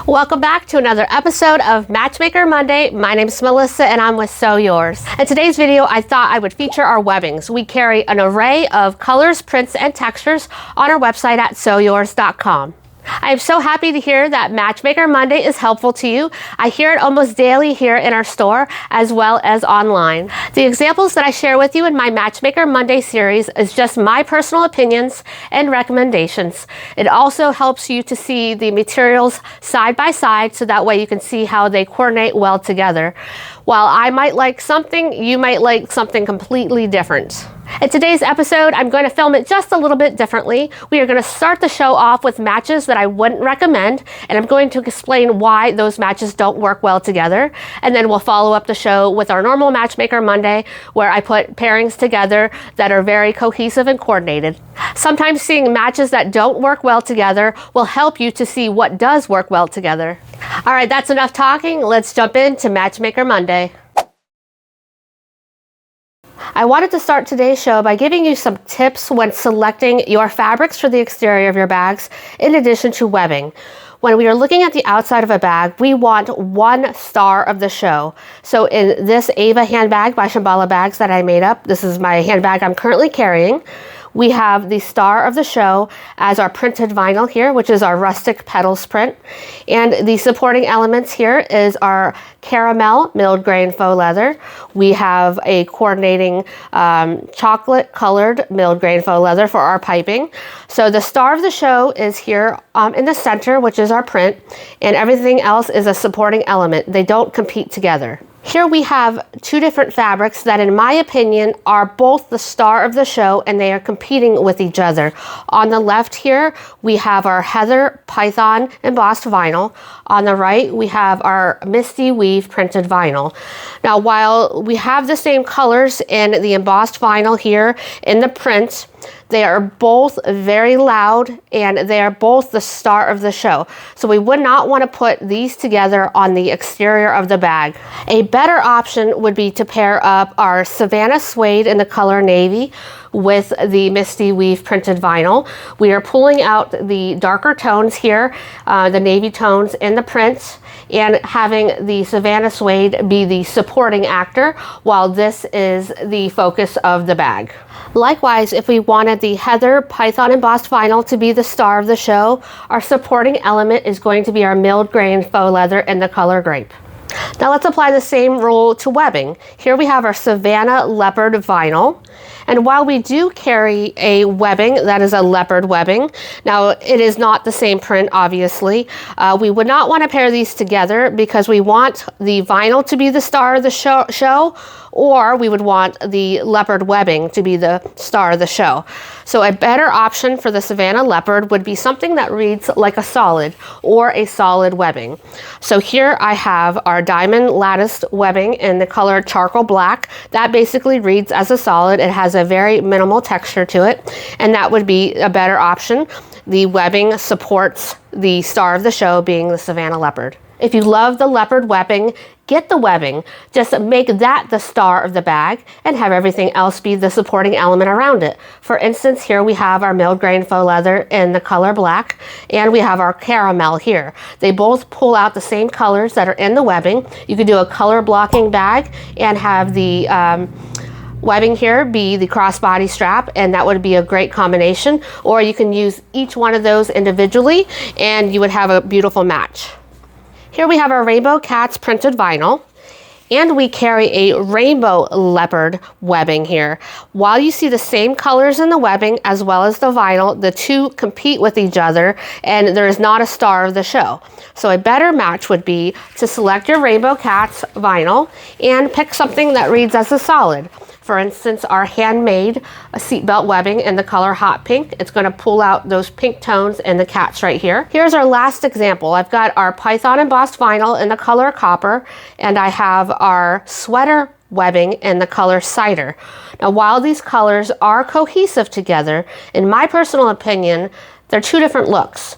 Welcome back to another episode of Matchmaker Monday. My name is Melissa and I'm with Sew Yours. In today's video, I thought I would feature our webbings. We carry an array of colors, prints, and textures on our website at sewyours.com. I am so happy to hear that Matchmaker Monday is helpful to you. I hear it almost daily here in our store as well as online. The examples that I share with you in my Matchmaker Monday series is just my personal opinions and recommendations. It also helps you to see the materials side by side so that way you can see how they coordinate well together. While I might like something, you might like something completely different. In today's episode, I'm going to film it just a little bit differently. We are going to start the show off with matches that I wouldn't recommend, and I'm going to explain why those matches don't work well together. And then we'll follow up the show with our normal Matchmaker Monday, where I put pairings together that are very cohesive and coordinated. Sometimes seeing matches that don't work well together will help you to see what does work well together. All right, that's enough talking. Let's jump into Matchmaker Monday. I wanted to start today's show by giving you some tips when selecting your fabrics for the exterior of your bags, in addition to webbing. When we are looking at the outside of a bag, we want one star of the show. So in this Ava handbag by Shambhala Bags that I made up, this is my handbag I'm currently carrying, we have the star of the show as our printed vinyl here, which is our rustic petals print. And the supporting elements here is our caramel milled grain faux leather. We have a coordinating chocolate colored milled grain faux leather for our piping. So the star of the show is here in the center, which is our print, and everything else is a supporting element. They don't compete together. Here we have two different fabrics that, in my opinion, are both the star of the show and they are competing with each other. On the left here, we have our Heather Python embossed vinyl. On the right, we have our Misty Weave printed vinyl. Now, while we have the same colors in the embossed vinyl here in the print, they are both very loud and they are both the star of the show. So we would not want to put these together on the exterior of the bag. A better option would be to pair up our Savannah Suede in the color navy with the Misty Weave printed vinyl. We are pulling out the darker tones here, the navy tones in the print, and having the Savannah Suede be the supporting actor while this is the focus of the bag. Likewise, if we wanted the Heather Python embossed vinyl to be the star of the show, our supporting element is going to be our milled grain faux leather in the color grape. Now let's apply the same rule to webbing. Here we have our Savannah leopard vinyl. And while we do carry a webbing that is a leopard webbing, now it is not the same print, obviously. We would not want to pair these together because we want the vinyl to be the star of the show, or we would want the leopard webbing to be the star of the show. So a better option for the Savannah leopard would be something that reads like a solid or a solid webbing. So here I have our diamond latticed webbing in the color charcoal black. That basically reads as a solid. It has a very minimal texture to it, and that would be a better option. The webbing supports the star of the show being the Savannah leopard. If you love the leopard webbing, get the webbing. Just make that the star of the bag and have everything else be the supporting element around it. For instance, here we have our milled grain faux leather in the color black, and we have our caramel here. They both pull out the same colors that are in the webbing. You could do a color blocking bag and have the webbing here be the crossbody strap, and that would be a great combination. Or you can use each one of those individually and you would have a beautiful match. Here we have our Rainbow Cats printed vinyl, and we carry a rainbow leopard webbing here. While you see the same colors in the webbing as well as the vinyl, the two compete with each other and there is not a star of the show. So a better match would be to select your Rainbow Cats vinyl and pick something that reads as a solid. For instance, our handmade seatbelt webbing in the color hot pink. It's going to pull out those pink tones in the cats right here. Here's our last example. I've got our Python embossed vinyl in the color copper, and I have our sweater webbing in the color cider. Now, while these colors are cohesive together, in my personal opinion, they're two different looks.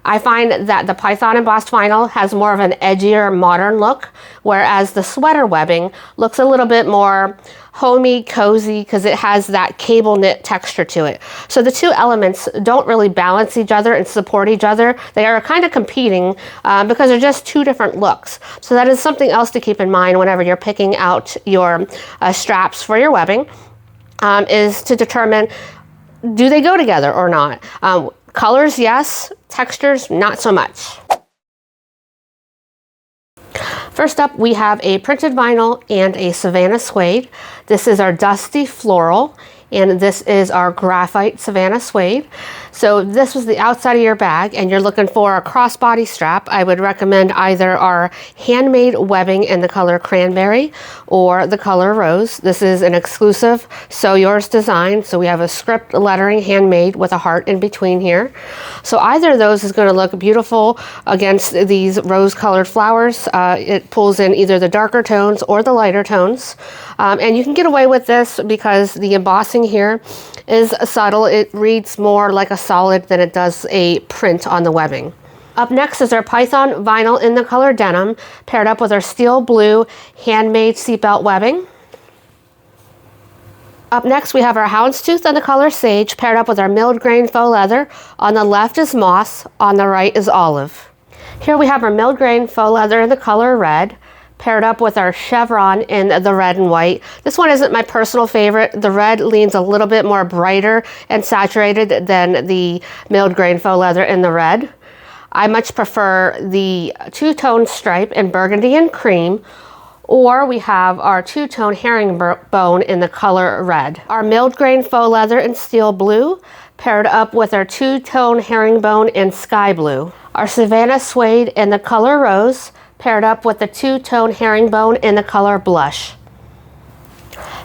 I find that the Python embossed vinyl has more of an edgier, modern look, whereas the sweater webbing looks a little bit more homey, cozy, because it has that cable knit texture to it. So the two elements don't really balance each other and support each other. They are kind of competing because they're just two different looks. So that is something else to keep in mind whenever you're picking out your straps for your webbing, is to determine, do they go together or not? Colors, yes. Textures, not so much. First up, we have a printed vinyl and a Savannah suede. This is our dusty floral, and this is our graphite Savannah suede. So this was the outside of your bag and you're looking for a crossbody strap. I would recommend either our handmade webbing in the color cranberry or the color rose. This is an exclusive Sew Yours design. So we have a script lettering handmade with a heart in between here. So either of those is going to look beautiful against these rose colored flowers. It pulls in either the darker tones or the lighter tones. And you can get away with this because the embossing here is subtle. It reads more like a solid than it does a print on the webbing. Up next is our Python vinyl in the color denim, paired up with our steel blue handmade seatbelt webbing. Up next we have our houndstooth in the color sage, paired up with our milled grain faux leather. On the left is moss, on the right is olive. Here we have our milled grain faux leather in the color red, paired up with our chevron in the red and white. This one isn't my personal favorite. The red leans a little bit more brighter and saturated than the milled grain faux leather in the red. I much prefer the two-tone stripe in burgundy and cream, or we have our two-tone herringbone in the color red. Our milled grain faux leather in steel blue, paired up with our two-tone herringbone in sky blue. Our Savannah suede in the color rose, paired up with the two-tone herringbone in the color blush.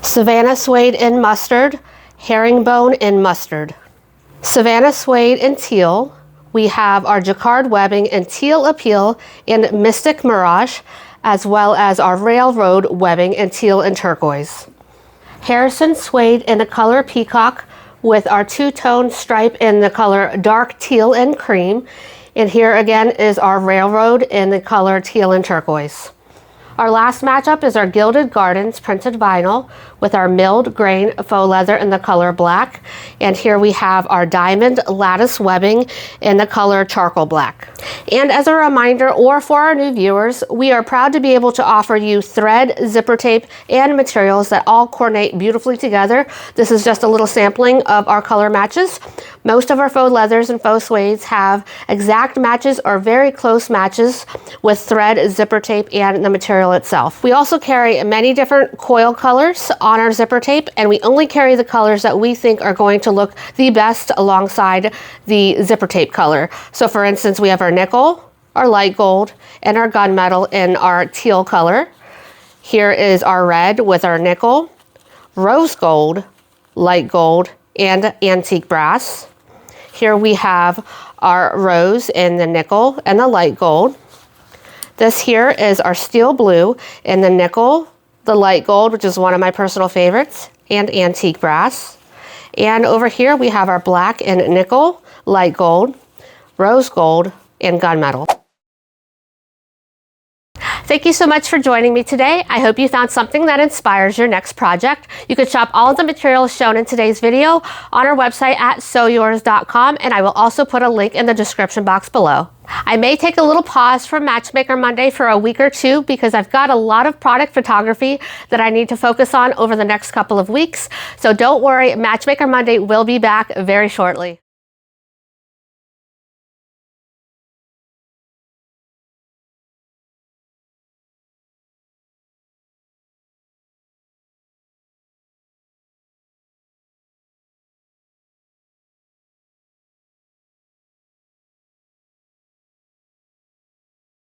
Savannah suede in mustard, herringbone in mustard. Savannah suede in teal. We have our jacquard webbing in teal appeal and mystic mirage, as well as our railroad webbing in teal and turquoise. Harrison suede in the color peacock with our two-tone stripe in the color dark teal and cream. And here again is our railroad in the color teal and turquoise. Our last matchup is our Gilded Gardens printed vinyl with our milled grain faux leather in the color black. And here we have our diamond lattice webbing in the color charcoal black. And as a reminder, or for our new viewers, we are proud to be able to offer you thread, zipper tape, and materials that all coordinate beautifully together. This is just a little sampling of our color matches. Most of our faux leathers and faux suedes have exact matches or very close matches with thread, zipper tape, and the material itself. We also carry many different coil colors on our zipper tape, and we only carry the colors that we think are going to look the best alongside the zipper tape color. So for instance, we have our nickel, our light gold, and our gunmetal in our teal color. Here is our red with our nickel, rose gold, light gold, and antique brass. Here we have our rose in the nickel and the light gold. This here is our steel blue in the nickel, the light gold, which is one of my personal favorites, and antique brass. And over here we have our black and nickel, light gold, rose gold, and gunmetal. Thank you so much for joining me today. I hope you found something that inspires your next project. You can shop all of the materials shown in today's video on our website at sewyours.com, and I will also put a link in the description box below. I may take a little pause from Matchmaker Monday for a week or two because I've got a lot of product photography that I need to focus on over the next couple of weeks. So don't worry, Matchmaker Monday will be back very shortly.